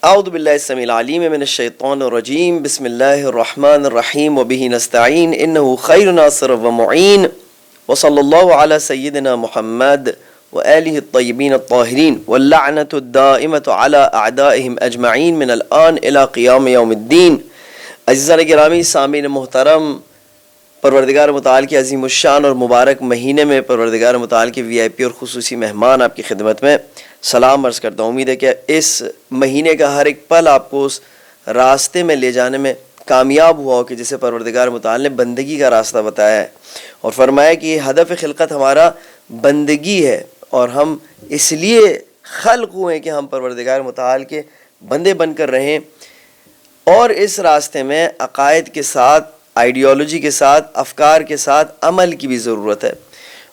اعوذ باللہ السمیع العلیم من الشیطان الرجیم بسم اللہ الرحمن الرحیم وبہ نستعین انہ خیر ناصر ومعین وصلی اللہ علی سیدنا محمد وآلہ الطیبین الطاہرین واللعنۃ الدائمۃ علی اعدائہم اجمعین من الآن الی قیام یوم الدین۔ عزیزان گرامی، سامعین محترم، پروردگار متعال کے عظیم الشان اور مبارک مہینے میں پروردگار متعال کے وی آئی پی اور خصوصی مہمان آپ کی خدمت میں سلام عرض کرتا ہوں۔ امید ہے کہ اس مہینے کا ہر ایک پل آپ کو اس راستے میں لے جانے میں کامیاب ہوا ہو کہ جسے پروردگار متعال نے بندگی کا راستہ بتایا ہے اور فرمایا کہ یہ ہدف خلقت ہمارا بندگی ہے اور ہم اس لیے خلق ہوئے کہ ہم پروردگار متعال کے بندے بن کر رہیں، اور اس راستے میں عقائد کے ساتھ، آئیڈیالوجی کے ساتھ، افکار کے ساتھ عمل کی بھی ضرورت ہے۔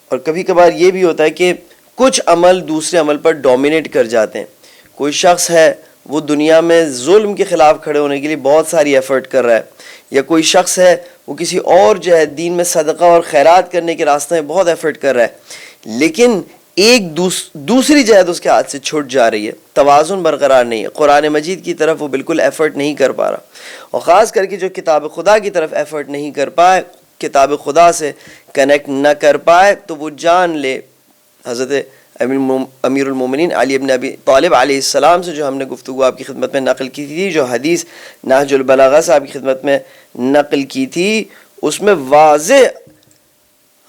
اور کبھی کبھار یہ بھی ہوتا ہے کہ کچھ عمل دوسرے عمل پر ڈومینیٹ کر جاتے ہیں۔ کوئی شخص ہے وہ دنیا میں ظلم کے خلاف کھڑے ہونے کے لیے بہت ساری ایفرٹ کر رہا ہے، یا کوئی شخص ہے وہ کسی اور جو ہے دین میں صدقہ اور خیرات کرنے کے راستے میں بہت ایفرٹ کر رہا ہے، لیکن ایک دوسری جہت اس کے ہاتھ سے چھوٹ جا رہی ہے، توازن برقرار نہیں ہے، قرآن مجید کی طرف وہ بالکل ایفرٹ نہیں کر پا رہا، اور خاص کر کے جو کتاب خدا کی طرف ایفرٹ نہیں کر پائے، کتاب خدا سے کنیکٹ نہ کر پائے، تو وہ جان لے۔ حضرت امیر المومنین علی بن ابی طالب علیہ السلام سے جو ہم نے گفتگو آپ کی خدمت میں نقل کی تھی، جو حدیث نہج البلاغہ سے آپ کی خدمت میں نقل کی تھی، اس میں واضح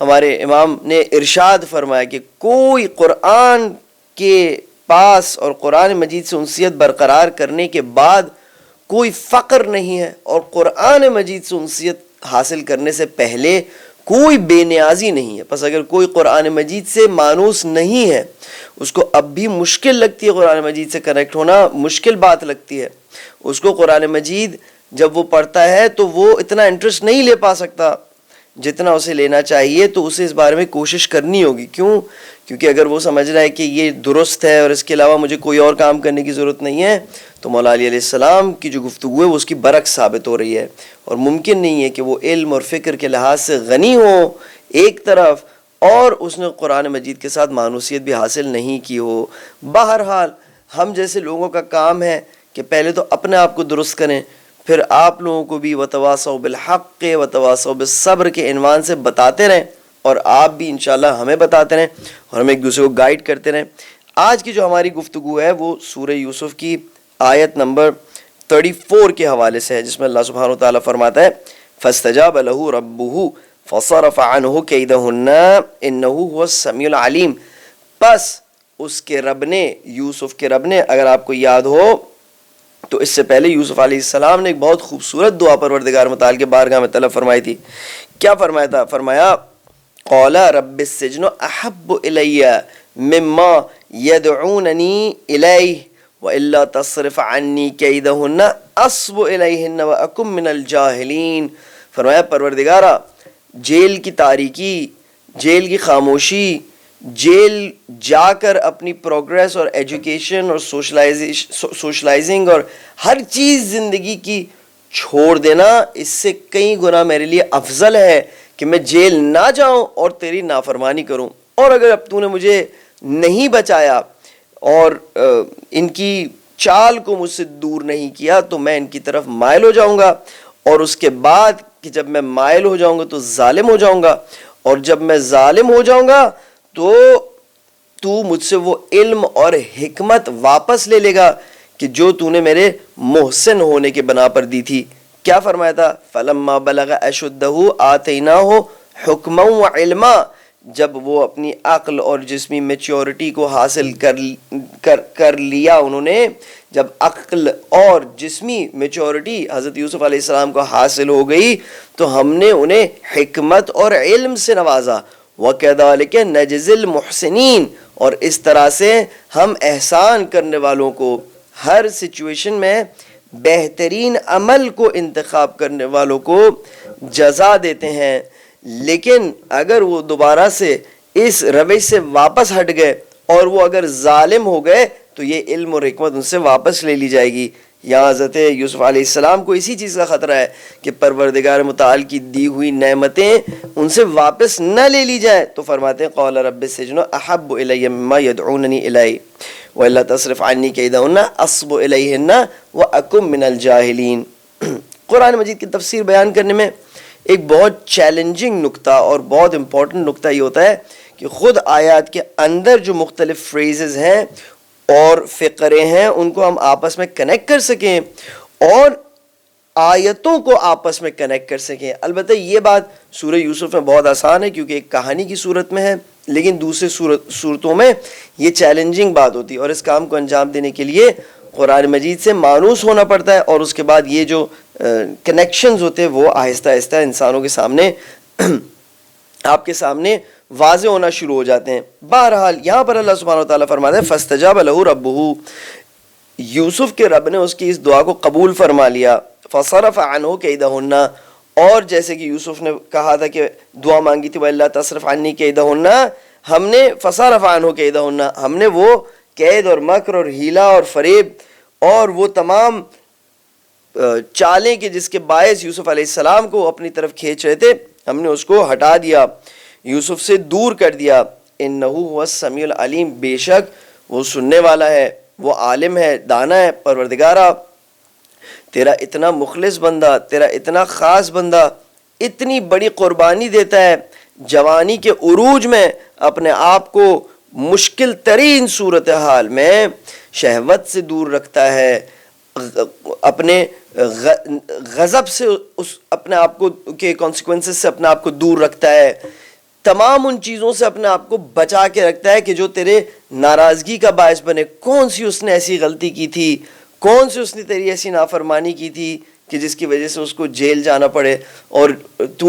ہمارے امام نے ارشاد فرمایا کہ کوئی قرآن کے پاس اور قرآن مجید سے انسیت برقرار کرنے کے بعد کوئی فقر نہیں ہے، اور قرآن مجید سے انسیت حاصل کرنے سے پہلے کوئی بے نیازی نہیں ہے۔ پس اگر کوئی قرآن مجید سے مانوس نہیں ہے، اس کو اب بھی مشکل لگتی ہے قرآن مجید سے کنیکٹ ہونا، مشکل بات لگتی ہے، اس کو قرآن مجید جب وہ پڑھتا ہے تو وہ اتنا انٹرسٹ نہیں لے پا سکتا جتنا اسے لینا چاہیے، تو اسے اس بارے میں کوشش کرنی ہوگی۔ کیوں؟ کیونکہ اگر وہ سمجھ رہا ہے کہ یہ درست ہے اور اس کے علاوہ مجھے کوئی اور کام کرنے کی ضرورت نہیں ہے، تو مولا علی علیہ السلام کی جو گفتگو ہے وہ اس کی برعکس ثابت ہو رہی ہے، اور ممکن نہیں ہے کہ وہ علم اور فکر کے لحاظ سے غنی ہو ایک طرف، اور اس نے قرآن مجید کے ساتھ مانوسیت بھی حاصل نہیں کی ہو۔ بہرحال ہم جیسے لوگوں کا کام ہے کہ پہلے تو اپنے آپ کو درست کریں، پھر آپ لوگوں کو بھی وتواصوا بالحق وتواصوا بالصبر کے عنوان سے بتاتے رہیں، اور آپ بھی انشاءاللہ ہمیں بتاتے رہیں اور ہم ایک دوسرے کو گائیڈ کرتے رہیں۔ آج کی جو ہماری گفتگو ہے وہ سورہ یوسف کی آیت نمبر 34 کے حوالے سے ہے، جس میں اللہ سبحانہ وتعالیٰ فرماتا ہے فَاسْتَجَابَ لَهُ رَبُّهُ فَصَرَفَ عَنْهُ كَيْدَهُنَّ إِنَّهُ هُوَ السَّمِيعُ الْعَلِيمُ۔ پس اس کے رب نے، یوسف کے رب نے، اگر آپ کو یاد ہو تو اس سے پہلے یوسف علیہ السلام نے ایک بہت خوبصورت دعا پروردگار متعال کے بارگاہ میں طلب فرمائی تھی۔ کیا فرمایا تھا؟ فرمایا قَالَ رَبِّ السِّجْنُ أَحَبُّ إِلَيَّ مِمَّا يَدْعُونَنِي إِلَيْهِ وَإِلَّا تَصْرِفْ عَنِّي كَيْدَهُنَّ أَصْبُ إِلَيْهِنَّ وَأَكُن مِّنَ الْجَاهِلِينَ۔ فرمایا پروردگارا، جیل کی تاریکی، جیل کی خاموشی، جیل جا کر اپنی پروگریس اور ایجوکیشن اور سوشلائزنگ اور ہر چیز زندگی کی چھوڑ دینا، اس سے کئی گنا میرے لیے افضل ہے کہ میں جیل نہ جاؤں اور تیری نافرمانی کروں، اور اگر اب تو نے مجھے نہیں بچایا اور ان کی چال کو مجھ سے دور نہیں کیا تو میں ان کی طرف مائل ہو جاؤں گا، اور اس کے بعد کہ جب میں مائل ہو جاؤں گا تو ظالم ہو جاؤں گا، اور جب میں ظالم ہو جاؤں گا تو مجھ سے وہ علم اور حکمت واپس لے لے گا کہ جو تو نے میرے محسن ہونے کے بنا پر دی تھی۔ کیا فرمایا تھا؟ فَلَمَّا بَلَغَ أَشُدَّهُ آتَيْنَاهُ حُكْمًا وَعِلْمًا۔ جب وہ اپنی عقل اور جسمی میچیورٹی کو حاصل کر لیا، انہوں نے جب عقل اور جسمی میچیورٹی حضرت یوسف علیہ السلام کو حاصل ہو گئی تو ہم نے انہیں حکمت اور علم سے نوازا۔ وَكَذَلِكَ نَجْزِي الْمُحْسِنِينَ، اور اس طرح سے ہم احسان کرنے والوں کو، ہر سچویشن میں بہترین عمل کو انتخاب کرنے والوں کو جزا دیتے ہیں۔ لیکن اگر وہ دوبارہ سے اس روش سے واپس ہٹ گئے اور وہ اگر ظالم ہو گئے تو یہ علم اور حکمت ان سے واپس لے لی جائے گی۔ یہاں حضرت یوسف علیہ السلام کو اسی چیز کا خطرہ ہے کہ پروردگار متعال کی دی ہوئی نعمتیں ان سے واپس نہ لے لی جائیں، تو فرماتے ہیں قال رب السجن احب الی مما یدعوننی الیہ وَإِلَّا تَصْرِفْ عَنِّي كَيْدَهُنَّ أَصْبُ إِلَيْهِنَّ وَأَكُن مِّنَ الْجَاهِلِينَ۔ قرآن مجید کی تفسیر بیان کرنے میں ایک بہت چیلنجنگ نقطہ اور بہت امپورٹنٹ نقطہ یہ ہوتا ہے کہ خود آیات کے اندر جو مختلف فریزز ہیں اور فقرے ہیں ان کو ہم آپس میں کنیکٹ کر سکیں اور آیتوں کو آپس میں کنیکٹ کر سکیں۔ البتہ یہ بات سورہ یوسف میں بہت آسان ہے کیونکہ ایک کہانی کی صورت میں ہے، لیکن دوسرے صورتوں میں یہ چیلنجنگ بات ہوتی ہے اور اس کام کو انجام دینے کے لیے قرآن مجید سے مانوس ہونا پڑتا ہے، اور اس کے بعد یہ جو کنیکشنز ہوتے ہیں وہ آہستہ آہستہ انسانوں کے سامنے آپ کے سامنے واضح ہونا شروع ہو جاتے ہیں۔ بہرحال یہاں پر اللہ سبحانہ وتعالیٰ فرماتا ہے فاستجاب لہ ربہ، یوسف کے رب نے اس کی اس دعا کو قبول فرما لیا۔ فصرف عنہ کیدہن، اور جیسے کہ یوسف نے کہا تھا کہ دعا مانگی تھی وَإِلَّا تَصْرِفْ عَنِّي كَيْدَهُنَّ، ہم نے فصرف عنہ کیدہن، ہم نے وہ قید اور مکر اور ہیلا اور فریب اور وہ تمام چالیں کہ جس کے باعث یوسف علیہ السلام کو اپنی طرف کھینچ رہے تھے، ہم نے اس کو ہٹا دیا، یوسف سے دور کر دیا۔ انہ هو السمیع العلیم، بے شک وہ سننے والا ہے، وہ عالم ہے، دانا ہے۔ پروردگارا تیرا اتنا مخلص بندہ، تیرا اتنا خاص بندہ اتنی بڑی قربانی دیتا ہے، جوانی کے عروج میں اپنے آپ کو مشکل ترین صورتحال میں شہوت سے دور رکھتا ہے، اپنے غضب سے اپنے آپ کو کے کانسیکوینسز سے اپنے آپ کو دور رکھتا ہے، تمام ان چیزوں سے اپنے آپ کو بچا کے رکھتا ہے کہ جو تیرے ناراضگی کا باعث بنے۔ کون سی اس نے ایسی غلطی کی تھی، کون سی اس نے تیری ایسی نافرمانی کی تھی کہ جس کی وجہ سے اس کو جیل جانا پڑے، اور تو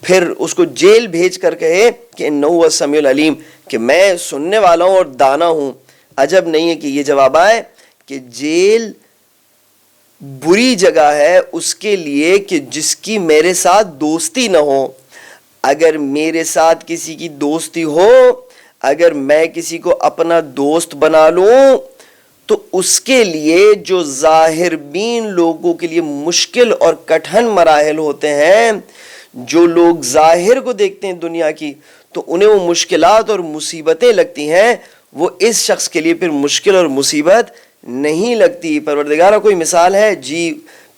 پھر اس کو جیل بھیج کر کہے کہ انہ هو السمیع العلیم، کہ میں سننے والا ہوں اور دانا ہوں۔ عجب نہیں ہے کہ یہ جواب آئے کہ جیل بری جگہ ہے اس کے لیے کہ جس کی میرے ساتھ دوستی نہ ہو۔ اگر میرے ساتھ کسی کی دوستی ہو، اگر میں کسی کو اپنا دوست بنا لوں، تو اس کے لیے جو ظاہر بین لوگوں کے لیے مشکل اور کٹھن مراحل ہوتے ہیں، جو لوگ ظاہر کو دیکھتے ہیں دنیا کی تو انہیں وہ مشکلات اور مصیبتیں لگتی ہیں، وہ اس شخص کے لیے پھر مشکل اور مصیبت نہیں لگتی۔ پروردگارہ کوئی مثال ہے؟ جی،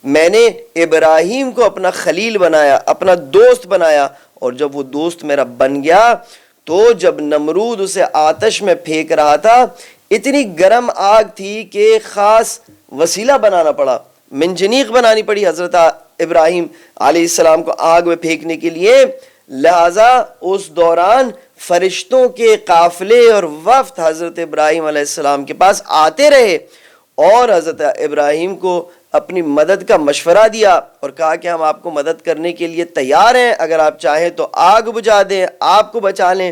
میں نے ابراہیم کو اپنا خلیل بنایا، اپنا دوست بنایا، اور جب وہ دوست میرا بن گیا تو جب نمرود اسے آتش میں پھینک رہا تھا، اتنی گرم آگ تھی کہ خاص وسیلہ بنانا پڑا، منجنیق بنانی پڑی حضرت ابراہیم علیہ السلام کو آگ میں پھینکنے کے لیے۔ لہٰذا اس دوران فرشتوں کے قافلے اور وفد حضرت ابراہیم علیہ السلام کے پاس آتے رہے اور حضرت ابراہیم کو اپنی مدد کا مشورہ دیا اور کہا کہ ہم آپ کو مدد کرنے کے لیے تیار ہیں، اگر آپ چاہیں تو آگ بجھا دیں، آپ کو بچا لیں،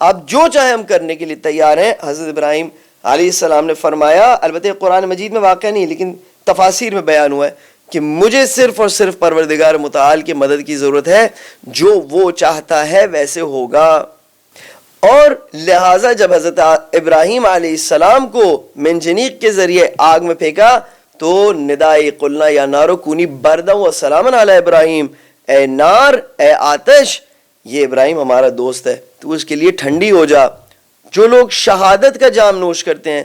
آپ جو چاہیں ہم کرنے کے لیے تیار ہیں۔ حضرت ابراہیم علیہ السلام نے فرمایا، البتہ قرآن مجید میں واقع نہیں لیکن تفاسیر میں بیان ہوا ہے کہ مجھے صرف اور صرف پروردگار متعال کی مدد کی ضرورت ہے، جو وہ چاہتا ہے ویسے ہوگا۔ اور لہٰذا جب حضرت ابراہیم علیہ السلام کو منجنیق کے ذریعے آگ میں پھینکا تو ندائی قلنا یا نارو کونی بردہ و سلامن علی ابراہیم، اے نار، اے آتش، یہ ابراہیم ہمارا دوست ہے، تو اس کے لیے ٹھنڈی ہو جا۔ جو لوگ شہادت کا جام نوش کرتے ہیں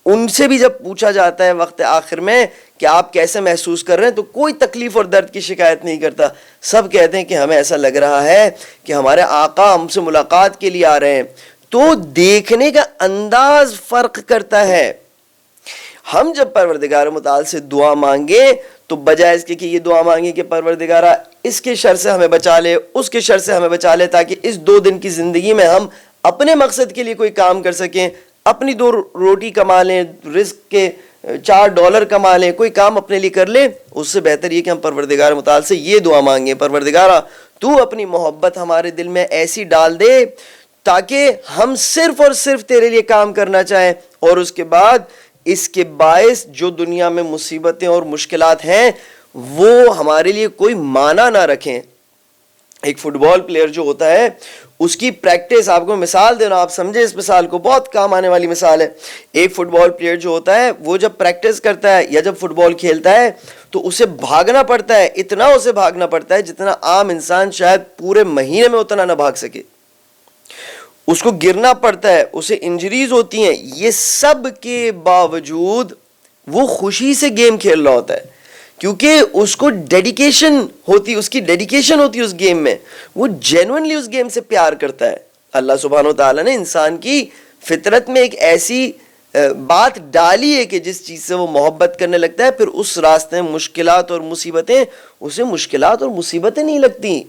ان سے بھی جب پوچھا جاتا ہے وقت آخر میں کہ آپ کیسے محسوس کر رہے ہیں، تو کوئی تکلیف اور درد کی شکایت نہیں کرتا، سب کہتے ہیں کہ ہمیں ایسا لگ رہا ہے کہ ہمارے آقا ہم سے ملاقات کے لیے آ رہے ہیں۔ تو دیکھنے کا انداز فرق کرتا ہے۔ ہم جب پروردگار متعال سے دعا مانگے تو بجائے اس کے کہ یہ دعا مانگے کہ پروردگارہ اس کے شر سے ہمیں بچا لے، اس کے شر سے ہمیں بچا لے، تاکہ اس 2 دن کی زندگی میں ہم اپنے مقصد کے لیے کوئی کام کر سکیں، اپنی 2 روٹی کما لیں، رزق کے $4 کما لیں، کوئی کام اپنے لیے کر لیں، اس سے بہتر یہ کہ ہم پروردگار متعال سے یہ دعا مانگیں، پروردگارہ تو اپنی محبت ہمارے دل میں ایسی ڈال دے تاکہ ہم صرف اور صرف تیرے لیے کام کرنا چاہیں، اور اس کے بعد اس کے باعث جو دنیا میں مصیبتیں اور مشکلات ہیں وہ ہمارے لیے کوئی معنی نہ رکھیں۔ ایک فٹ بال پلیئر جو ہوتا ہے اس کی پریکٹس، آپ کو مثال دینا، آپ سمجھے اس مثال کو، بہت کام آنے والی مثال ہے۔ ایک فٹ بال پلیئر جو ہوتا ہے وہ جب پریکٹس کرتا ہے یا جب فٹ بال کھیلتا ہے تو اسے بھاگنا پڑتا ہے، اتنا اسے بھاگنا پڑتا ہے جتنا عام انسان شاید پورے مہینے میں اتنا نہ بھاگ سکے۔ اس کو گرنا پڑتا ہے, اسے انجریز ہوتی ہیں, یہ سب کے باوجود وہ خوشی سے گیم کھیل رہا ہوتا ہے, کیونکہ اس کو ڈیڈیکیشن ہوتی, اس کی ڈیڈیکیشن ہوتی ہے اس گیم میں, وہ جینوئنلی اس گیم سے پیار کرتا ہے. اللہ سبحانہ و تعالیٰ نے انسان کی فطرت میں ایک ایسی بات ڈالی ہے کہ جس چیز سے وہ محبت کرنے لگتا ہے, پھر اس راستے میں مشکلات اور مصیبتیں, اسے مشکلات اور مصیبتیں نہیں لگتی.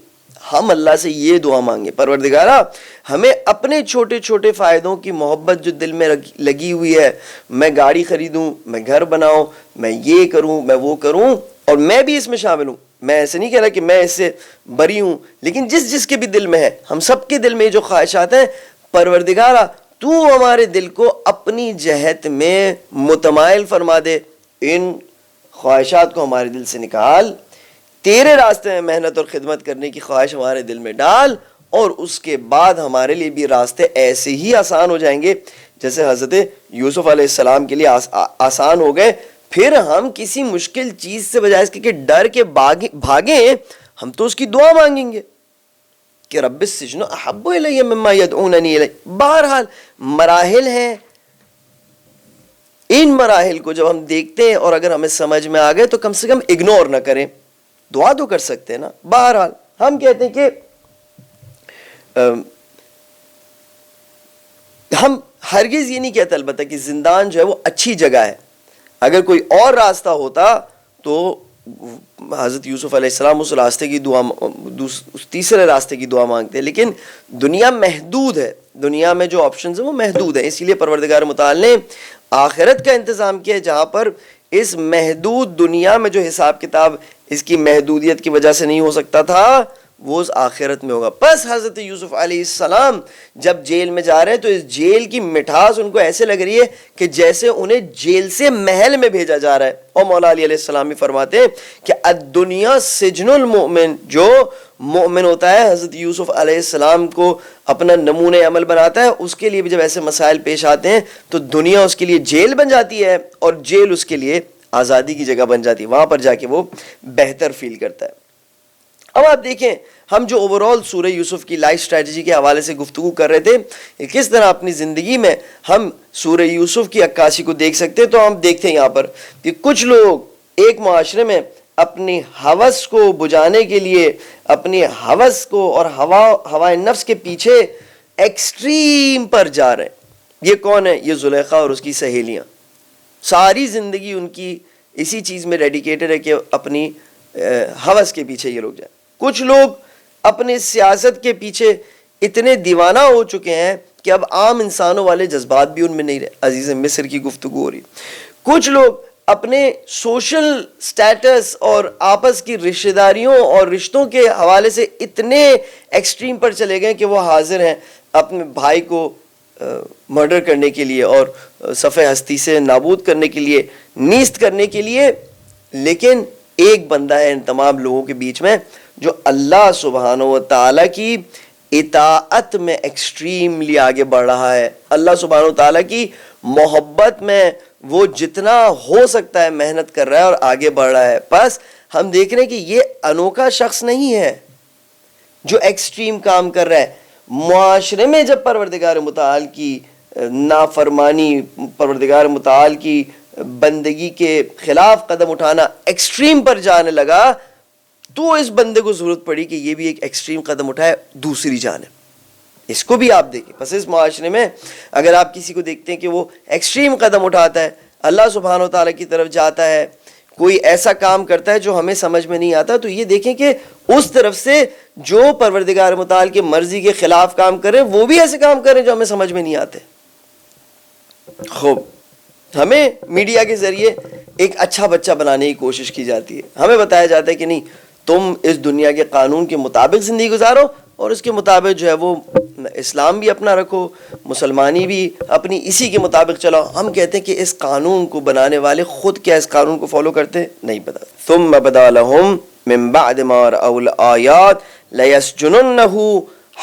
ہم اللہ سے یہ دعا مانگے, پروردگارا ہمیں اپنے چھوٹے چھوٹے فائدوں کی محبت جو دل میں لگی ہوئی ہے, میں گاڑی خریدوں, میں گھر بناؤں, میں یہ کروں, میں وہ کروں, اور میں بھی اس میں شامل ہوں. میں ایسے نہیں کہہ رہا کہ میں اس سے بری ہوں, لیکن جس کے بھی دل میں ہے, ہم سب کے دل میں جو خواہشات ہیں, پروردگارا تو ہمارے دل کو اپنی جہت میں متمائل فرما دے, ان خواہشات کو ہمارے دل سے نکال, تیرے راستے میں محنت اور خدمت کرنے کی خواہش ہمارے دل میں ڈال, اور اس کے بعد ہمارے لیے بھی راستے ایسے ہی آسان ہو جائیں گے جیسے حضرت یوسف علیہ السلام کے لیے آسان ہو گئے. پھر ہم کسی مشکل چیز سے بجائے اس کے کہ ڈر کے بھاگیں, ہم تو اس کی دعا مانگیں گے کہ رب السجن احب الی مما یدعوننی الی. بہرحال مراحل ہیں, ان مراحل کو جب ہم دیکھتے ہیں اور اگر ہمیں سمجھ میں آ گئے تو کم سے کم اگنور نہ کریں, دعا تو کر سکتے ہیں نا. بہرحال ہم کہتے ہیں کہ ہم ہرگز یہ نہیں کہتے البتہ کہ زندان جو ہے وہ اچھی جگہ ہے. اگر کوئی اور راستہ ہوتا تو حضرت یوسف علیہ السلام اس راستے کی دعا, اس تیسرے راستے کی دعا مانگتے ہیں, لیکن دنیا محدود ہے, دنیا میں جو آپشنز ہیں وہ محدود ہیں. اسی لیے پروردگار متعال نے آخرت کا انتظام کیا ہے جہاں پر اس محدود دنیا میں جو حساب کتاب اس کی محدودیت کی وجہ سے نہیں ہو سکتا تھا, وہ اس آخرت میں ہوگا. بس حضرت یوسف علیہ السلام جب جیل میں جا رہے ہیں تو اس جیل کی مٹھاس ان کو ایسے لگ رہی ہے کہ جیسے انہیں جیل سے محل میں بھیجا جا رہا ہے. اور مولا علی علیہ السلام بھی فرماتے ہیں کہ الدنیا سجن المؤمن, جو مومن ہوتا ہے حضرت یوسف علیہ السلام کو اپنا نمونہ عمل بناتا ہے, اس کے لیے بھی جب ایسے مسائل پیش آتے ہیں تو دنیا اس کے لیے جیل بن جاتی ہے اور جیل اس کے لیے آزادی کی جگہ بن جاتی ہے, وہاں پر جا کے وہ بہتر فیل کرتا ہے. اب آپ دیکھیں ہم جو اوورال سورہ یوسف کی لائف سٹریٹجی کے حوالے سے گفتگو کر رہے تھے, کس طرح اپنی زندگی میں ہم سورہ یوسف کی عکاسی کو دیکھ سکتے ہیں, تو ہم دیکھتے ہیں یہاں پر کہ کچھ لوگ ایک معاشرے میں اپنی ہوس کو بجھانے کے لیے, اپنی ہوس کو اور ہوائے نفس کے پیچھے ایکسٹریم پر جا رہے ہیں. یہ کون ہے؟ یہ زلیخا اور اس کی سہیلیاں. ساری زندگی ان کی اسی چیز میں ڈیڈیکیٹڈ ہے کہ اپنی ہوس کے پیچھے یہ لوگ جائیں. کچھ لوگ اپنے سیاست کے پیچھے اتنے دیوانہ ہو چکے ہیں کہ اب عام انسانوں والے جذبات بھی ان میں نہیں رہے. عزیز مصر کی گفتگو ہو رہی. کچھ لوگ اپنے سوشل سٹیٹس اور آپس کی رشتہ داریوں اور رشتوں کے حوالے سے اتنے ایکسٹریم پر چلے گئے کہ وہ حاضر ہیں اپنے بھائی کو مرڈر کرنے کے لیے اور صفحہ ہستی سے نابود کرنے کے لیے, نیست کرنے کے لیے. لیکن ایک بندہ ہے ان تمام لوگوں کے بیچ میں جو اللہ سبحانہ و تعالیٰ کی اطاعت میں ایکسٹریملی آگے بڑھ رہا ہے. اللہ سبحانہ و تعالیٰ کی محبت میں وہ جتنا ہو سکتا ہے محنت کر رہا ہے اور آگے بڑھ رہا ہے. بس ہم دیکھ رہے ہیں کہ یہ انوکھا شخص نہیں ہے جو ایکسٹریم کام کر رہا ہے. معاشرے میں جب پروردگار متعال کی نافرمانی, پروردگار متعال کی بندگی کے خلاف قدم اٹھانا ایکسٹریم پر جانے لگا, تو اس بندے کو ضرورت پڑی کہ یہ بھی ایک ایکسٹریم قدم اٹھائے دوسری جانب. اس کو بھی آپ دیکھیں. بس اس معاشرے میں اگر آپ کسی کو دیکھتے ہیں کہ وہ ایکسٹریم قدم اٹھاتا ہے, اللہ سبحانہ و تعالیٰ کی طرف جاتا ہے, کوئی ایسا کام کرتا ہے جو ہمیں سمجھ میں نہیں آتا, تو یہ دیکھیں کہ اس طرف سے جو پروردگار متعال کی مرضی کے خلاف کام کر رہے ہیں وہ بھی ایسے کام کر رہے ہیں جو ہمیں سمجھ میں نہیں آتے. خوب ہمیں میڈیا کے ذریعے ایک اچھا بچہ بنانے کی کوشش کی جاتی ہے. ہمیں بتایا جاتا ہے کہ نہیں, تم اس دنیا کے قانون کے مطابق زندگی گزارو اور اس کے مطابق جو ہے وہ اسلام بھی اپنا رکھو, مسلمانی بھی اپنی اسی کے مطابق چلاؤ. ہم کہتے ہیں کہ اس قانون کو بنانے والے خود کیا اس قانون کو فالو کرتے؟ نہیں پتا. ثم بدا لهم من بعد ما رأوا الآیات لیسجننہ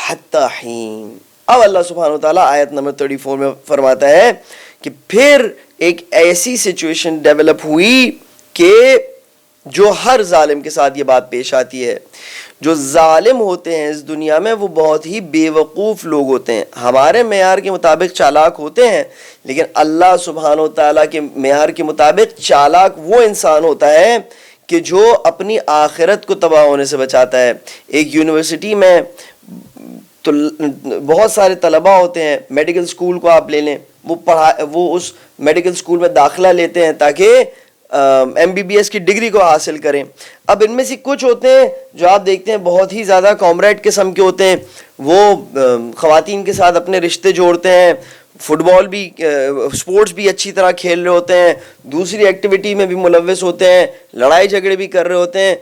حتی حین. اب اللہ سبحانہ وتعالیٰ آیت نمبر 34 میں فرماتا ہے کہ پھر ایک ایسی سچویشن ڈیولپ ہوئی کہ جو ہر ظالم کے ساتھ یہ بات پیش آتی ہے. جو ظالم ہوتے ہیں اس دنیا میں وہ بہت ہی بے وقوف لوگ ہوتے ہیں. ہمارے معیار کے مطابق چالاک ہوتے ہیں, لیکن اللہ سبحانہ و تعالیٰ کے معیار کے مطابق چالاک وہ انسان ہوتا ہے کہ جو اپنی آخرت کو تباہ ہونے سے بچاتا ہے. ایک یونیورسٹی میں تو بہت سارے طلباء ہوتے ہیں, میڈیکل سکول کو آپ لے لیں, وہ اس میڈیکل سکول میں داخلہ لیتے ہیں تاکہ ایم بی بی ایس کی ڈگری کو حاصل کریں. اب ان میں سے کچھ ہوتے ہیں جو آپ دیکھتے ہیں بہت ہی زیادہ کامریڈ قسم کے ہوتے ہیں, وہ خواتین کے ساتھ اپنے رشتے جوڑتے ہیں, فٹ بال بھی اسپورٹس بھی اچھی طرح کھیل رہے ہوتے ہیں, دوسری ایکٹیویٹی میں بھی ملوث ہوتے ہیں, لڑائی جھگڑے بھی کر رہے ہوتے ہیں,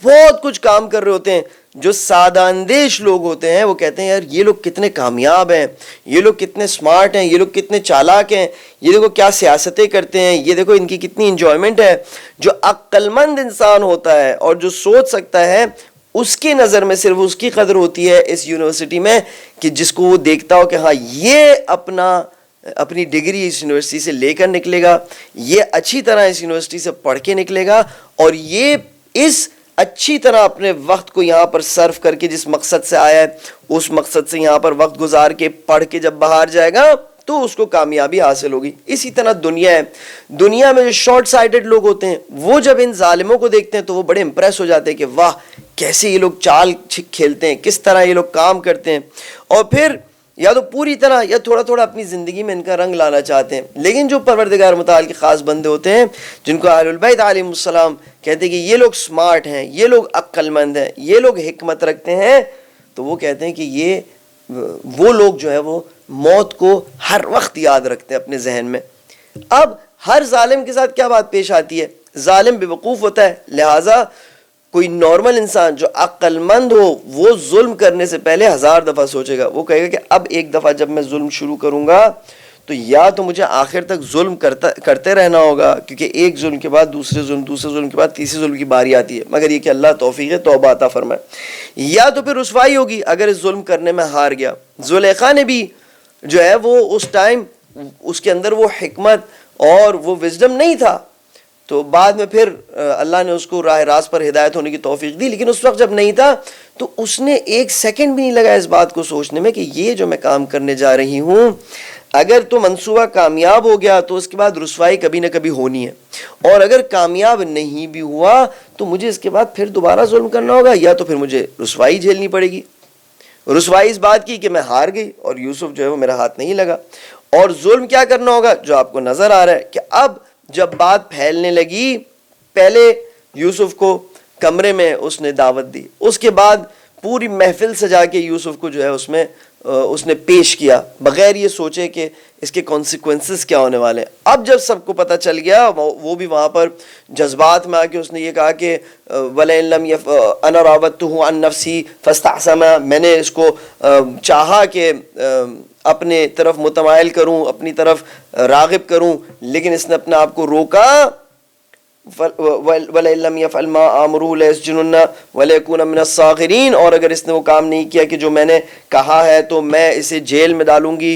بہت کچھ کام کر رہے ہوتے ہیں. جو سادہ اندیش لوگ ہوتے ہیں وہ کہتے ہیں یار یہ لوگ کتنے کامیاب ہیں, یہ لوگ کتنے سمارٹ ہیں, یہ لوگ کتنے چالاک ہیں, یہ دیکھو کیا سیاستیں کرتے ہیں, یہ دیکھو ان کی کتنی انجوائمنٹ ہے. جو عقل مند انسان ہوتا ہے اور جو سوچ سکتا ہے اس کی نظر میں صرف اس کی قدر ہوتی ہے اس یونیورسٹی میں کہ جس کو وہ دیکھتا ہو کہ ہاں یہ اپنی ڈگری اس یونیورسٹی سے لے کر نکلے گا, یہ اچھی طرح اس یونیورسٹی سے پڑھ کے نکلے گا, اور یہ اس اچھی طرح اپنے وقت کو یہاں پر صرف کر کے جس مقصد سے آیا ہے اس مقصد سے یہاں پر وقت گزار کے پڑھ کے جب باہر جائے گا تو اس کو کامیابی حاصل ہوگی. اسی طرح دنیا ہے, دنیا میں جو شارٹ سائٹڈ لوگ ہوتے ہیں وہ جب ان ظالموں کو دیکھتے ہیں تو وہ بڑے امپریس ہو جاتے ہیں کہ واہ کیسے یہ لوگ چال کھیلتے ہیں, کس طرح یہ لوگ کام کرتے ہیں, اور پھر یا تو پوری طرح یا تھوڑا تھوڑا اپنی زندگی میں ان کا رنگ لانا چاہتے ہیں. لیکن جو پروردگار متعال کے خاص بندے ہوتے ہیں جن کو اہل البیت علیہم السلام کہتے ہیں کہ یہ لوگ سمارٹ ہیں, یہ لوگ عقل مند ہیں, یہ لوگ حکمت رکھتے ہیں, تو وہ کہتے ہیں کہ یہ وہ لوگ جو ہے وہ موت کو ہر وقت یاد رکھتے ہیں اپنے ذہن میں. اب ہر ظالم کے ساتھ کیا بات پیش آتی ہے, ظالم بے وقوف ہوتا ہے, لہٰذا کوئی نارمل انسان جو عقل مند ہو وہ ظلم کرنے سے پہلے 1000 دفعہ سوچے گا. وہ کہے گا کہ اب ایک دفعہ جب میں ظلم شروع کروں گا تو یا تو مجھے آخر تک ظلم کرتے رہنا ہوگا, کیونکہ ایک ظلم کے بعد دوسرے ظلم کے بعد تیسرے ظلم کی باری آتی ہے, مگر یہ کہ اللہ توفیق توبہ عطا فرمائے, یا تو پھر رسوائی ہوگی اگر اس ظلم کرنے میں ہار گیا. زلیخا نے بھی جو ہے وہ اس ٹائم اس کے اندر وہ حکمت اور وہ وزڈم نہیں تھا, تو بعد میں پھر اللہ نے اس کو راہ راست پر ہدایت ہونے کی توفیق دی, لیکن اس وقت جب نہیں تھا تو اس نے ایک سیکنڈ بھی نہیں لگا اس بات کو سوچنے میں کہ یہ جو میں کام کرنے جا رہی ہوں اگر تو منصوبہ کامیاب ہو گیا تو اس کے بعد رسوائی کبھی نہ کبھی ہونی ہے, اور اگر کامیاب نہیں بھی ہوا تو مجھے اس کے بعد پھر دوبارہ ظلم کرنا ہوگا, یا تو پھر مجھے رسوائی جھیلنی پڑے گی. رسوائی اس بات کی کہ میں ہار گئی اور یوسف جو ہے وہ میرا ہاتھ نہیں لگا, اور ظلم کیا کرنا ہوگا جو آپ کو نظر آ رہا ہے کہ اب جب بات پھیلنے لگی, پہلے یوسف کو کمرے میں اس نے دعوت دی, اس کے بعد پوری محفل سجا کے یوسف کو جو ہے اس نے پیش کیا بغیر یہ سوچے کہ اس کے کانسیکوینسز کیا ہونے والے ہیں. اب جب سب کو پتہ چل گیا, وہ بھی وہاں پر جذبات میں آ کے اس نے یہ کہا کہ وَلَئِن لَمْ أَنَا رَاوَدتُّهُ عَن نَفْسِي فَاسْتَعْصَمَ, میں نے اس کو چاہا کہ اپنے طرف متمائل کروں, اپنی طرف راغب کروں, لیکن اس نے اپنے آپ کو روکا. وَلَئِن لَمْ يَفْعَلْ مَا آمُرُهُ لَيَسْجُنَنَّ وَلَيَكُونَ مِنَ الصَّاغِرِينَ, اور اگر اس نے وہ کام نہیں کیا کہ جو میں نے کہا ہے تو میں اسے جیل میں ڈالوں گی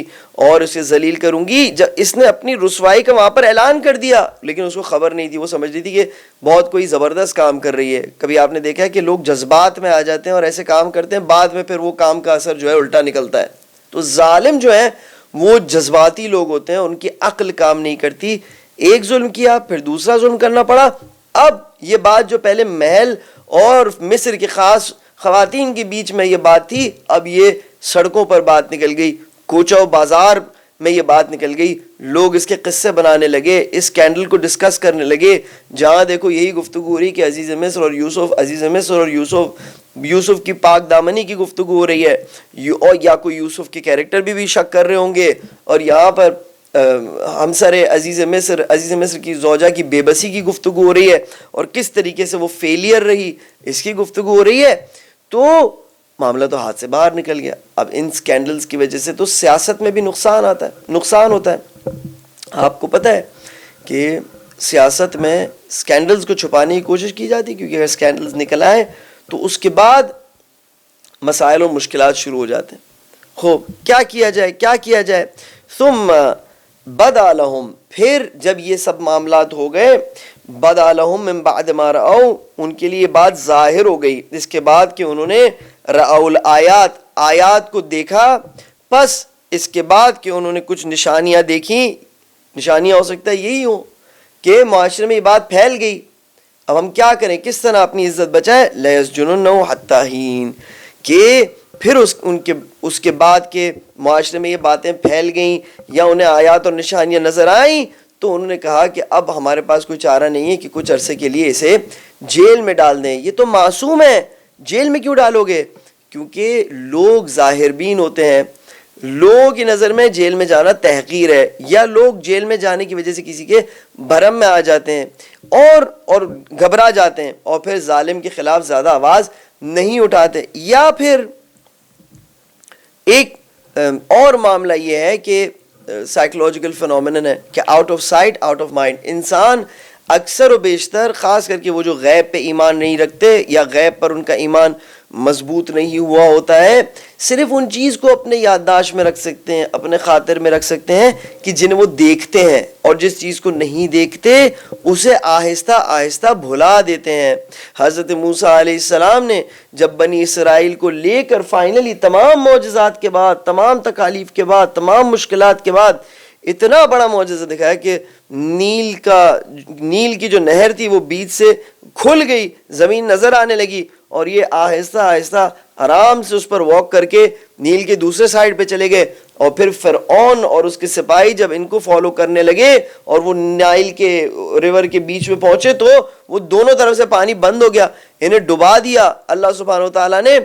اور اسے ذلیل کروں گی. جب اس نے اپنی رسوائی کا وہاں پر اعلان کر دیا, لیکن اس کو خبر نہیں تھی, وہ سمجھ رہی تھی کہ بہت کوئی زبردست کام کر رہی ہے. کبھی آپ نے دیکھا ہے کہ لوگ جذبات میں آ جاتے ہیں اور ایسے کام کرتے ہیں, بعد میں پھر وہ کام کا اثر جو ہے الٹا نکلتا ہے. تو ظالم جو ہے وہ جذباتی لوگ ہوتے ہیں, ان کی عقل کام نہیں کرتی. ایک ظلم کیا, پھر دوسرا ظلم کرنا پڑا. اب یہ بات جو پہلے محل اور مصر کے خاص خواتین کے بیچ میں یہ بات تھی, اب یہ سڑکوں پر بات نکل گئی, کوچہ و بازار میں یہ بات نکل گئی, لوگ اس کے قصے بنانے لگے, اس اسکینڈل کو ڈسکس کرنے لگے. جہاں دیکھو یہی گفتگو ہو رہی کہ عزیز مصر اور یوسف, عزیز مصر اور یوسف کی پاک دامنی کی گفتگو ہو رہی ہے, اور یا کوئی یوسف کے کیریکٹر بھی شک کر رہے ہوں گے, اور یہاں پر ہمسر عزیز مصر کی زوجہ کی بے بسی کی گفتگو ہو رہی ہے, اور کس طریقے سے وہ فیلئر رہی اس کی گفتگو ہو رہی ہے. تو معاملہ تو ہاتھ سے باہر نکل گیا. اب ان سکینڈلز کی وجہ سے تو سیاست میں بھی نقصان ہوتا ہے. آپ کو پتہ ہے کہ سیاست میں سکینڈلز کو چھپانے کی کوشش کی جاتی ہے, کیونکہ اگر سکینڈلز نکل آئے تو اس کے بعد مسائل و مشکلات شروع ہو جاتے ہیں. خوب کیا کیا جائے. ثم بدا لہم، پھر جب یہ سب معاملات ہو گئے، بدا لہم من بعد ما رأوا، ان کے لیے بات ظاہر ہو گئی اس کے بعد کہ انہوں نے رأوا الآیات، آیات کو دیکھا، پس اس کے بعد کہ انہوں نے کچھ نشانیاں دیکھیں، نشانیاں ہو سکتا ہے یہی ہوں کہ معاشرے میں یہ بات پھیل گئی، اب ہم کیا کریں، کس طرح اپنی عزت بچائیں، لَيَسْجُنُنَّهُ حَتَّى حِينٍ، کہ پھر اس کے بعد کہ معاشرے میں یہ باتیں پھیل گئیں یا انہیں آیات اور نشانیاں نظر آئیں، تو انہوں نے کہا کہ اب ہمارے پاس کوئی چارہ نہیں ہے کہ کچھ عرصے کے لیے اسے جیل میں ڈال دیں، یہ تو معصوم ہے، جیل میں کیوں ڈالو گے؟ کیونکہ لوگ ظاہر بین ہوتے ہیں، لوگوں کی نظر میں جیل میں جانا تحقیر ہے، یا لوگ جیل میں جانے کی وجہ سے کسی کے بھرم میں آ جاتے ہیں اور گھبرا جاتے ہیں اور پھر ظالم کے خلاف زیادہ آواز نہیں اٹھاتے، یا پھر ایک اور معاملہ یہ ہے کہ سائیکولوجیکل فنومینن ہے کہ out of sight out of mind, انسان اکثر و بیشتر، خاص کر کے وہ جو غیب پہ ایمان نہیں رکھتے یا غیب پر ان کا ایمان مضبوط نہیں ہوا ہوتا ہے، صرف ان چیز کو اپنے یادداشت میں رکھ سکتے ہیں، اپنے خاطر میں رکھ سکتے ہیں کہ جنہیں وہ دیکھتے ہیں، اور جس چیز کو نہیں دیکھتے اسے آہستہ آہستہ بھلا دیتے ہیں۔ حضرت موسیٰ علیہ السلام نے جب بنی اسرائیل کو لے کر فائنلی تمام معجزات کے بعد، تمام تکالیف کے بعد، تمام مشکلات کے بعد اتنا بڑا معجزہ دکھایا کہ نیل کی جو نہر تھی وہ بیچ سے کھل گئی، زمین نظر آنے لگی، اور یہ آہستہ آہستہ آرام سے اس پر واک کر کے نیل کے دوسرے سائیڈ پہ چلے گئے، اور پھر فرعون اور اس کے سپاہی جب ان کو فالو کرنے لگے اور وہ نائل کے ریور کے بیچ میں پہنچے تو وہ دونوں طرف سے پانی بند ہو گیا، انہیں ڈبا دیا اللہ سبحانہ وتعالیٰ نے۔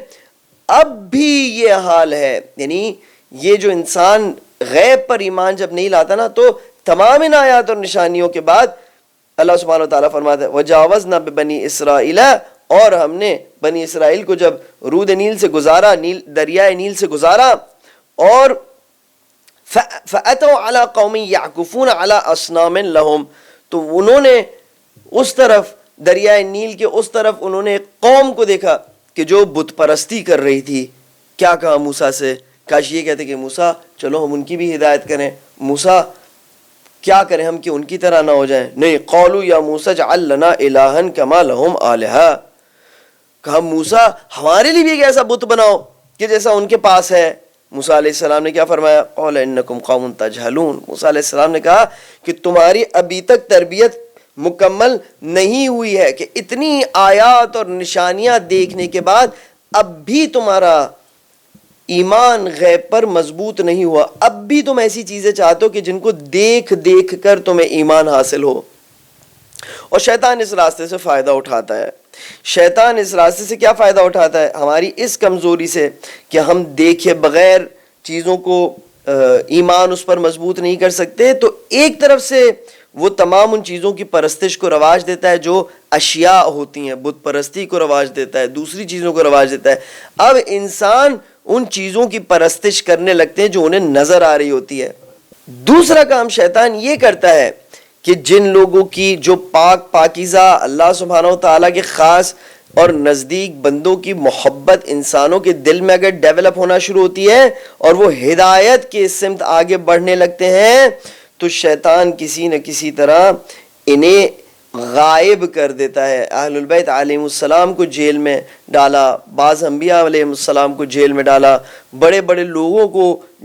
اب بھی یہ حال ہے، یعنی یہ جو انسان غیب پر ایمان جب نہیں لاتا نا، تو تمام ان آیات اور نشانیوں کے بعد اللہ سبحانہ وتعالیٰ فرماتا ہے وَجَاوَزْنَا بِبَنِي إِسْرَائِيلَ، اور ہم نے بنی اسرائیل کو جب رود نیل سے گزارا، دریائے نیل سے گزارا، اور فَأَتَوْا عَلَىٰ قَوْمٍ يَعْكُفُونَ عَلَىٰ أَصْنَامٍ لَهُمْ، تو انہوں نے اس طرف، دریائے نیل کے اس طرف انہوں نے ایک قوم کو دیکھا کہ جو بت پرستی کر رہی تھی۔ کیا کہا موسیٰ سے؟ کاش یہ کہتے کہ موسیٰ چلو ہم ان کی بھی ہدایت کریں، موسیٰ کیا کریں ہم کہ ان کی طرح نہ ہو جائیں، نہیں، قولوا یا موسیٰ اجعل لنا الہا کما لہم آلہہ، کہا موسیٰ ہمارے لیے بھی ایک ایسا بت بناؤ کہ جیسا ان کے پاس ہے۔ موسیٰ علیہ السلام نے کیا فرمایا؟ قال انکم قوم تجہلون، موسیٰ علیہ السلام نے کہا کہ تمہاری ابھی تک تربیت مکمل نہیں ہوئی ہے کہ اتنی آیات اور نشانیاں دیکھنے کے بعد اب بھی تمہارا ایمان غیب پر مضبوط نہیں ہوا، اب بھی تم ایسی چیزیں چاہتے ہو کہ جن کو دیکھ دیکھ کر تمہیں ایمان حاصل ہو، اور شیطان اس راستے سے فائدہ اٹھاتا ہے۔ شیطان اس راستے سے کیا فائدہ اٹھاتا ہے؟ ہماری اس کمزوری سے کہ ہم دیکھے بغیر چیزوں کو ایمان اس پر مضبوط نہیں کر سکتے، تو ایک طرف سے وہ تمام ان چیزوں کی پرستش کو رواج دیتا ہے جو اشیاء ہوتی ہیں، بت پرستی کو رواج دیتا ہے، دوسری چیزوں کو رواج دیتا ہے۔ اب انسان ان چیزوں کی پرستش کرنے لگتے ہیں جو انہیں نظر آ رہی ہوتی ہے۔ دوسرا کام شیطان یہ کرتا ہے کہ جن لوگوں کی جو پاکیزہ اللہ سبحانہ وتعالیٰ کے خاص اور نزدیک بندوں کی محبت انسانوں کے دل میں اگر ڈیولپ ہونا شروع ہوتی ہے اور وہ ہدایت کے سمت آگے بڑھنے لگتے ہیں، تو شیطان کسی نہ کسی طرح انہیں غائب کر دیتا ہے۔ اہل البیت علیہ السلام کو جیل میں ڈالا، بعض انبیاء علیہ السلام کو جیل میں ڈالا، بڑے بڑے لوگوں کو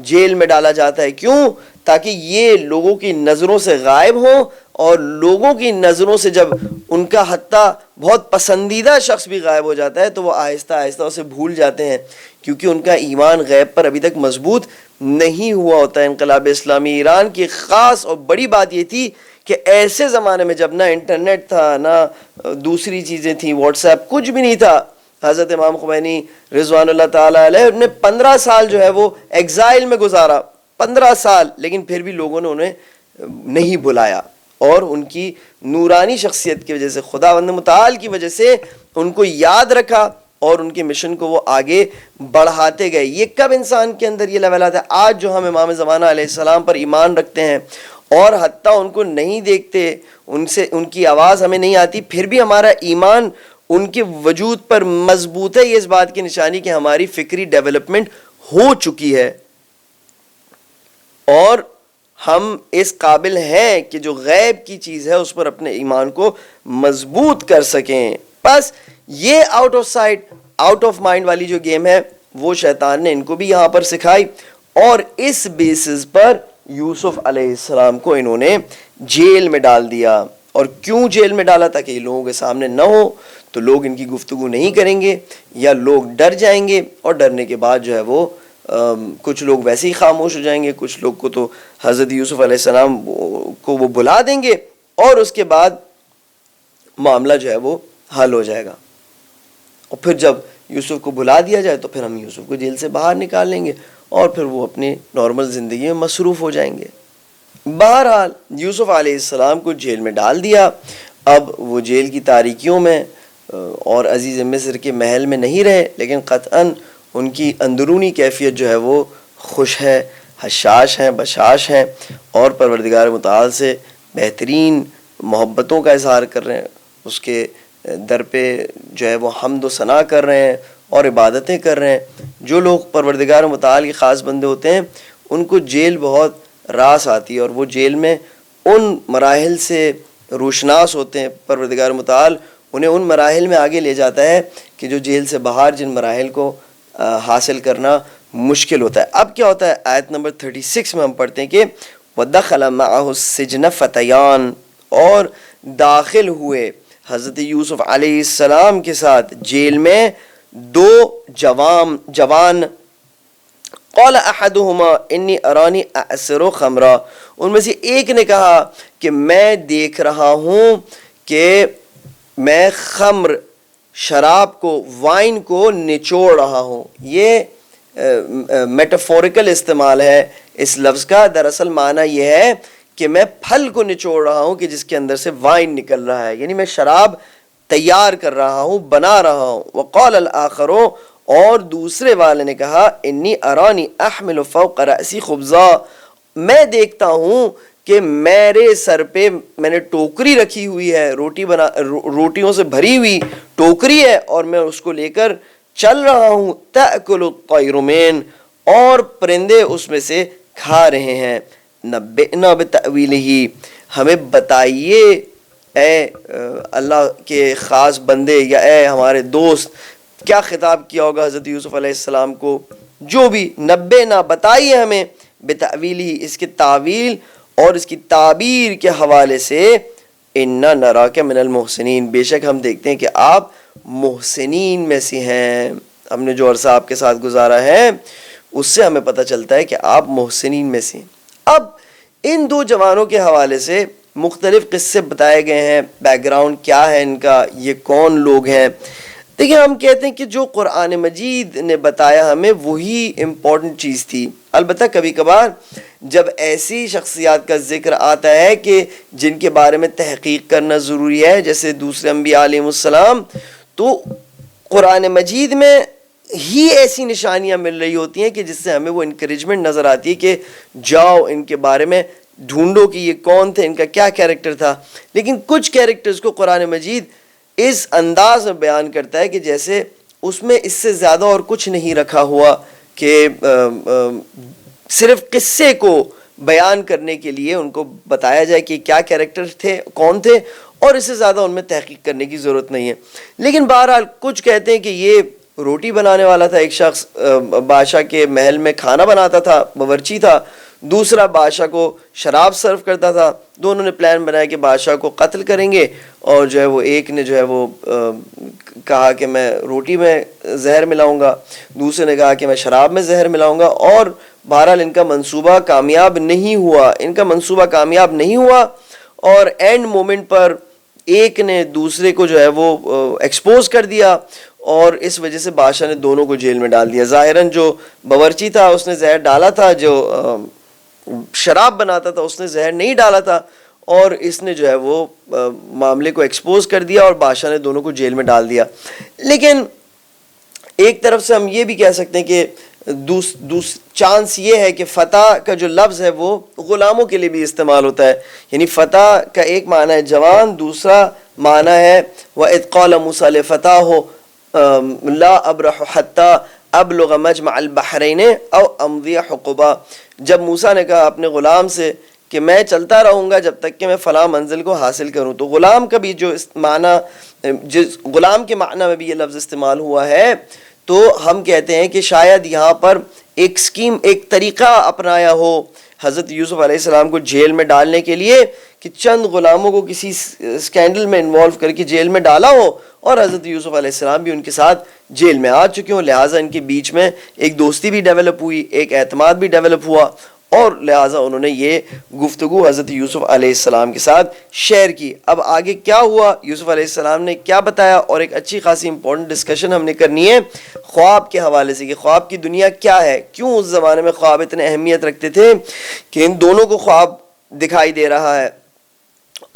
جیل میں ڈالا جاتا ہے۔ کیوں؟ تاکہ یہ لوگوں کی نظروں سے غائب ہوں، اور لوگوں کی نظروں سے جب ان کا حتیٰ بہت پسندیدہ شخص بھی غائب ہو جاتا ہے تو وہ آہستہ آہستہ اسے بھول جاتے ہیں، کیونکہ ان کا ایمان غیب پر ابھی تک مضبوط نہیں ہوا ہوتا ہے۔ انقلاب اسلامی ایران کی خاص اور بڑی بات یہ تھی کہ ایسے زمانے میں جب نہ انٹرنیٹ تھا، نہ دوسری چیزیں تھیں، واٹس ایپ، کچھ بھی نہیں تھا، حضرت امام خمینی رضوان اللہ تعالیٰ علیہ نے 15 سال جو ہے وہ ایگزائل میں گزارا، 15 سال، لیکن پھر بھی لوگوں نے انہیں نہیں بلایا، اور ان کی نورانی شخصیت کی وجہ سے، خداوند متعال کی وجہ سے ان کو یاد رکھا اور ان کے مشن کو وہ آگے بڑھاتے گئے۔ یہ کب انسان کے اندر یہ لیول آتا ہے؟ آج جو ہم امام زمانہ علیہ السلام پر ایمان رکھتے ہیں اور حتیٰ ان کو نہیں دیکھتے، ان کی آواز ہمیں نہیں آتی، پھر بھی ہمارا ایمان ان کے وجود پر مضبوط ہے، یہ اس بات کی نشانی کہ ہماری فکری ڈیولپمنٹ ہو چکی ہے، اور ہم اس قابل ہیں کہ جو غیب کی چیز ہے اس پر اپنے ایمان کو مضبوط کر سکیں. بس یہ out of sight out of mind والی جو گیم ہے وہ شیطان نے ان کو بھی یہاں پر سکھائی, اور اس بیسس پر یوسف علیہ السلام کو انہوں نے جیل میں ڈال دیا. اور کیوں جیل میں ڈالا؟ تاکہ یہ لوگوں کے سامنے نہ ہو, تو لوگ ان کی گفتگو نہیں کریں گے یا لوگ ڈر جائیں گے, اور ڈرنے کے بعد جو ہے وہ کچھ لوگ ویسے ہی خاموش ہو جائیں گے, کچھ لوگ کو تو حضرت یوسف علیہ السلام کو وہ بلا دیں گے, اور اس کے بعد معاملہ جو ہے وہ حل ہو جائے گا. اور پھر جب یوسف کو بلا دیا جائے تو پھر ہم یوسف کو جیل سے باہر نکال لیں گے, اور پھر وہ اپنی نارمل زندگی میں مصروف ہو جائیں گے. بہرحال یوسف علیہ السلام کو جیل میں ڈال دیا. اب وہ جیل کی تاریکیوں میں اور عزیز مصر کے محل میں نہیں رہے, لیکن قطعاً ان کی اندرونی کیفیت جو ہے وہ خوش ہے, حشاش ہیں, بشاش ہیں, اور پروردگار متعال سے بہترین محبتوں کا اظہار کر رہے ہیں, اس کے در پہ جو ہے وہ حمد و ثنا کر رہے ہیں اور عبادتیں کر رہے ہیں. جو لوگ پروردگار متعال کے خاص بندے ہوتے ہیں ان کو جیل بہت راس آتی ہے, اور وہ جیل میں ان مراحل سے روشناس ہوتے ہیں. پروردگار متعال انہیں ان مراحل میں آگے لے جاتا ہے کہ جو جیل سے باہر جن مراحل کو حاصل کرنا مشکل ہوتا ہے. اب کیا ہوتا ہے؟ آیت نمبر 36 میں ہم پڑھتے ہیں کہ وَدَخَلَ مَعَهُ السِّجْنَ فَتَيَانِ, اور داخل ہوئے حضرت یوسف علیہ السلام کے ساتھ جیل میں دو جوان. قال احدهما انی ارانی اعصر خمرا, ان میں سے ایک نے کہا کہ میں دیکھ رہا ہوں کہ میں خمر شراب کو, وائن کو نچوڑ رہا ہوں. یہ میٹافوریکل استعمال ہے اس لفظ کا. دراصل معنی یہ ہے کہ میں پھل کو نچوڑ رہا ہوں کہ جس کے اندر سے وائن نکل رہا ہے, یعنی میں شراب تیار کر رہا ہوں, بنا رہا ہوں. وقال الاخر, اور دوسرے والے نے کہا انی ارانی احمل فوق رأسی خبزا, میں دیکھتا ہوں کہ میرے سر پہ میں نے ٹوکری رکھی ہوئی ہے, روٹیوں سے بھری ہوئی ٹوکری ہے, اور میں اس کو لے کر چل رہا ہوں. تأکل الطیر من, اور پرندے اس میں سے کھا رہے ہیں. نبئنا بتأویلہ, ہمیں بتائیے اے اللہ کے خاص بندے یا اے ہمارے دوست. کیا خطاب کیا ہوگا حضرت یوسف علیہ السلام کو؟ جو بھی, نبئنا بتائیے ہمیں, بتأویلہ اس کے تعویل اور اس کی تعبیر کے حوالے سے, انا نراک من المحسنین, بے شک ہم دیکھتے ہیں کہ آپ محسنین میں سے ہیں. ہم نے جو عرصہ آپ کے ساتھ گزارا ہے اس سے ہمیں پتہ چلتا ہے کہ آپ محسنین میں سے ہیں. اب ان دو جوانوں کے حوالے سے مختلف قصے بتائے گئے ہیں, بیک گراؤنڈ کیا ہے ان کا, یہ کون لوگ ہیں. دیکھیں, ہم کہتے ہیں کہ جو قرآن مجید نے بتایا ہمیں وہی امپورٹنٹ چیز تھی. البتہ کبھی کبھار جب ایسی شخصیات کا ذکر آتا ہے کہ جن کے بارے میں تحقیق کرنا ضروری ہے, جیسے دوسرے انبیاء علیہ السلام, تو قرآن مجید میں ہی ایسی نشانیاں مل رہی ہوتی ہیں کہ جس سے ہمیں وہ انکریجمنٹ نظر آتی ہے کہ جاؤ ان کے بارے میں ڈھونڈو کہ یہ کون تھے, ان کا کیا کیریکٹر تھا. لیکن کچھ کیریکٹرز کو قرآن مجید اس انداز میں بیان کرتا ہے کہ جیسے اس میں اس سے زیادہ اور کچھ نہیں رکھا ہوا, کہ صرف قصے کو بیان کرنے کے لیے ان کو بتایا جائے کہ کیا کیریکٹر تھے, کون تھے, اور اس سے زیادہ ان میں تحقیق کرنے کی ضرورت نہیں ہے. لیکن بہرحال کچھ کہتے ہیں کہ یہ روٹی بنانے والا تھا, ایک شخص بادشاہ کے محل میں کھانا بناتا تھا, باورچی تھا, دوسرا بادشاہ کو شراب سرو کرتا تھا. دونوں نے پلان بنایا کہ بادشاہ کو قتل کریں گے, اور جو ہے وہ ایک نے جو ہے وہ کہا کہ میں روٹی میں زہر ملاؤں گا, دوسرے نے کہا کہ میں شراب میں زہر ملاؤں گا. اور بہرحال ان کا منصوبہ کامیاب نہیں ہوا, اور اینڈ مومنٹ پر ایک نے دوسرے کو جو ہے وہ ایکسپوز کر دیا, اور اس وجہ سے بادشاہ نے دونوں کو جیل میں ڈال دیا. ظاہراً جو باورچی تھا اس نے زہر ڈالا تھا, جو شراب بناتا تھا اس نے زہر نہیں ڈالا تھا, اور اس نے جو ہے وہ معاملے کو ایکسپوز کر دیا, اور بادشاہ نے دونوں کو جیل میں ڈال دیا. لیکن ایک طرف سے ہم یہ بھی کہہ سکتے ہیں کہ چانس یہ ہے کہ فتح کا جو لفظ ہے وہ غلاموں کے لیے بھی استعمال ہوتا ہے. یعنی فتح کا ایک معنی ہے جوان, دوسرا معنی ہے وَإِذْ قَالَ مُوسَىٰ لِفَتَاهُ لَا أَبْرَحُ حَتَّىٰ أَبْلُغَ مَجْمَعَ الْبَحْرَيْنِ أَوْ أَمْضِيَ حُقُبًا, جب موسیٰ نے کہا اپنے غلام سے کہ میں چلتا رہوں گا جب تک کہ میں فلاں منزل کو حاصل کروں. تو غلام کا بھی جو معنی، جس غلام کے معنی میں بھی یہ لفظ استعمال ہوا ہے، تو ہم کہتے ہیں کہ شاید یہاں پر ایک سکیم، ایک طریقہ اپنایا ہو حضرت یوسف علیہ السلام کو جیل میں ڈالنے کے لیے، کہ چند غلاموں کو کسی سکینڈل میں انوالو کر کے جیل میں ڈالا ہو، اور حضرت یوسف علیہ السلام بھی ان کے ساتھ جیل میں آ چکے ہوں، لہٰذا ان کے بیچ میں ایک دوستی بھی ڈیولپ ہوئی، ایک اعتماد بھی ڈیولپ ہوا، اور لہٰذا انہوں نے یہ گفتگو حضرت یوسف علیہ السلام کے ساتھ شیئر کی. اب آگے کیا ہوا، یوسف علیہ السلام نے کیا بتایا، اور ایک اچھی خاصی امپورٹنٹ ڈسکشن ہم نے کرنی ہے خواب کے حوالے سے، کہ خواب کی دنیا کیا ہے، کیوں اس زمانے میں خواب اتنے اہمیت رکھتے تھے، کہ ان دونوں کو خواب دکھائی دے رہا ہے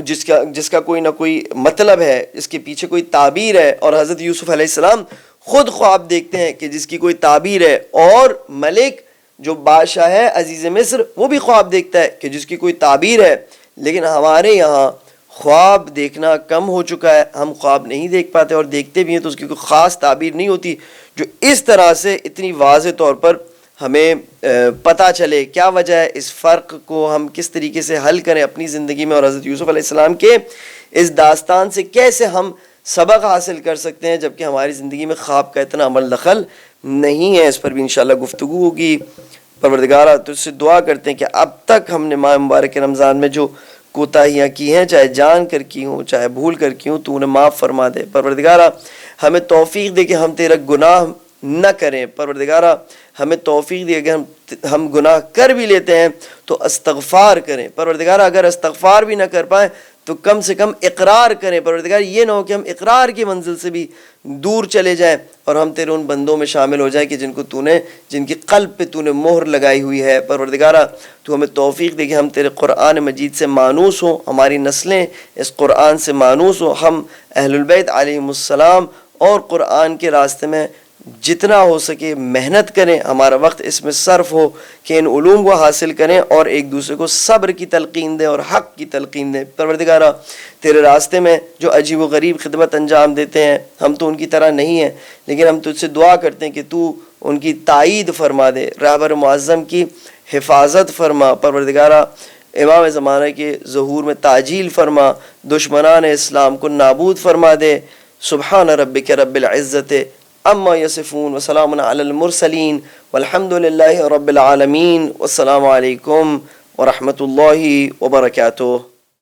جس کا کوئی نہ کوئی مطلب ہے، اس کے پیچھے کوئی تعبیر ہے، اور حضرت یوسف علیہ السلام خود خواب دیکھتے ہیں کہ جس کی کوئی تعبیر ہے، اور ملک جو بادشاہ ہے عزیز مصر وہ بھی خواب دیکھتا ہے کہ جس کی کوئی تعبیر ہے. لیکن ہمارے یہاں خواب دیکھنا کم ہو چکا ہے، ہم خواب نہیں دیکھ پاتے، اور دیکھتے بھی ہیں تو اس کی کوئی خاص تعبیر نہیں ہوتی جو اس طرح سے اتنی واضح طور پر ہمیں پتہ چلے. کیا وجہ ہے، اس فرق کو ہم کس طریقے سے حل کریں اپنی زندگی میں، اور حضرت یوسف علیہ السلام کے اس داستان سے کیسے ہم سبق حاصل کر سکتے ہیں جبکہ ہماری زندگی میں خواب کا اتنا عمل دخل نہیں ہے، اس پر بھی انشاءاللہ گفتگو ہوگی. پروردگارہ تجھ سے دعا کرتے ہیں کہ اب تک ہم نے ماہ مبارک رمضان میں جو کوتاہیاں کی ہیں، چاہے جان کر کی ہوں چاہے بھول کر کی ہوں، تو انہیں معاف فرما دے. پروردگارہ ہمیں توفیق دے کہ ہم تیرا گناہ نہ کریں. پروردگارہ ہمیں توفیق دے کہ ہم گناہ کر بھی لیتے ہیں تو استغفار کریں. پروردگارہ اگر استغفار بھی نہ کر پائیں تو کم سے کم اقرار کریں. پروردگار یہ نہ ہو کہ ہم اقرار کی منزل سے بھی دور چلے جائیں اور ہم تیرے ان بندوں میں شامل ہو جائیں کہ جن کی قلب پہ تو نے مہر لگائی ہوئی ہے. پروردگارہ تو ہمیں توفیق دے کہ ہم تیرے قرآن مجید سے مانوس ہوں، ہماری نسلیں اس قرآن سے مانوس ہوں، ہم اہل البیت علیہم السلام اور قرآن کے راستے میں جتنا ہو سکے محنت کریں، ہمارا وقت اس میں صرف ہو کہ ان علوم کو حاصل کریں اور ایک دوسرے کو صبر کی تلقین دیں اور حق کی تلقین دیں. پروردگارہ تیرے راستے میں جو عجیب و غریب خدمت انجام دیتے ہیں، ہم تو ان کی طرح نہیں ہیں، لیکن ہم تجھ سے دعا کرتے ہیں کہ تو ان کی تائید فرما دے، رہبر معظم کی حفاظت فرما. پروردگارہ امام زمانہ کے ظہور میں تعجیل فرما، دشمنان اسلام کو نابود فرما دے. سبحان ربک رب العزت اما یصفون وسلام علی المرسلین والحمد للہ رب العالمین. والسلام علیکم ورحمۃ اللہ وبرکاتہ.